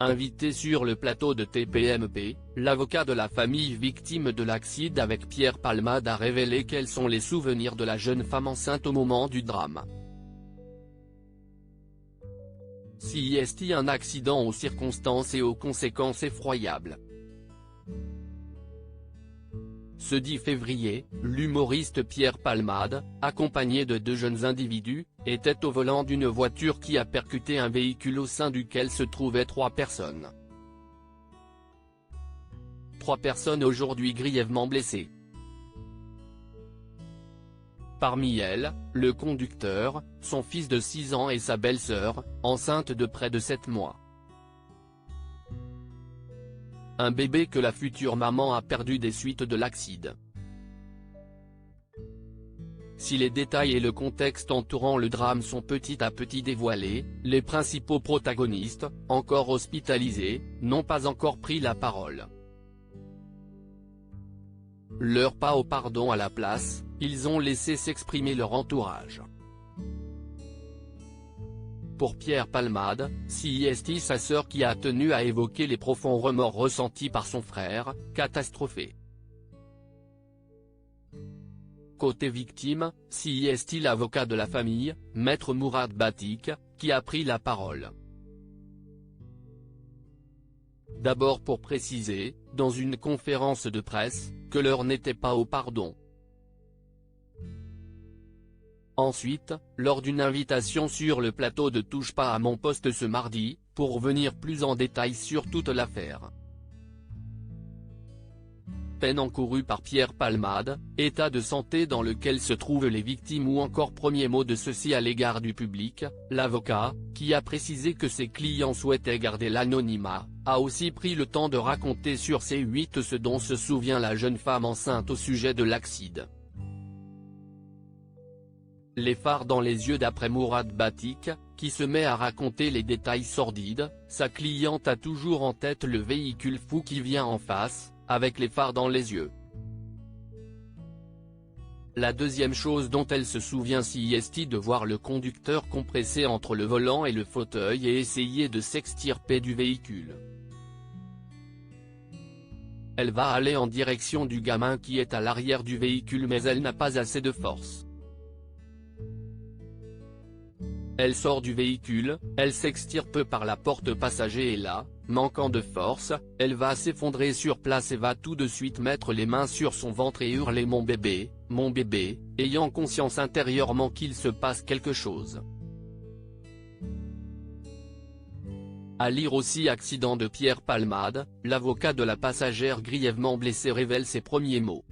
Invité sur le plateau de TPMP, l'avocat de la famille victime de l'accident avec Pierre Palmade a révélé quels sont les souvenirs de la jeune femme enceinte au moment du drame. Si est-il un accident aux circonstances et aux conséquences effroyables. Ce 10 février, l'humoriste Pierre Palmade, accompagné de deux jeunes individus, était au volant d'une voiture qui a percuté un véhicule au sein duquel se trouvaient 3 personnes. 3 personnes aujourd'hui grièvement blessées. Parmi elles, le conducteur, son fils de 6 ans et sa belle-sœur, enceinte de près de 7 mois. Un bébé que la future maman a perdu des suites de l'accident. Si les détails et le contexte entourant le drame sont petit à petit dévoilés, les principaux protagonistes, encore hospitalisés, n'ont pas encore pris la parole. Leur pas au pardon à la place, ils ont laissé s'exprimer leur entourage. Pour Pierre Palmade, c'est sa sœur qui a tenu à évoquer les profonds remords ressentis par son frère, catastrophé. Côté victime, c'est l'avocat de la famille, Maître Mourad Batik, qui a pris la parole. D'abord pour préciser, dans une conférence de presse, que l'heure n'était pas au pardon. Ensuite, lors d'une invitation sur le plateau de Touche pas à mon poste ce mardi, pour venir plus en détail sur toute l'affaire. Peine encourue par Pierre Palmade, état de santé dans lequel se trouvent les victimes ou encore premier mot de ceci à l'égard du public, l'avocat, qui a précisé que ses clients souhaitaient garder l'anonymat, a aussi pris le temps de raconter sur C8 ce dont se souvient la jeune femme enceinte au sujet de l'accident. Les phares dans les yeux d'après Mourad Batik, qui se met à raconter les détails sordides, sa cliente a toujours en tête le véhicule fou qui vient en face, avec les phares dans les yeux. La deuxième chose dont elle se souvient c'est de voir le conducteur compressé entre le volant et le fauteuil et essayer de s'extirper du véhicule. Elle va aller en direction du gamin qui est à l'arrière du véhicule mais elle n'a pas assez de force. Elle sort du véhicule, elle s'extirpe par la porte passager et là, manquant de force, elle va s'effondrer sur place et va tout de suite mettre les mains sur son ventre et hurler mon bébé, ayant conscience intérieurement qu'il se passe quelque chose. À lire aussi accident de Pierre Palmade, l'avocat de la passagère grièvement blessée révèle ses premiers mots.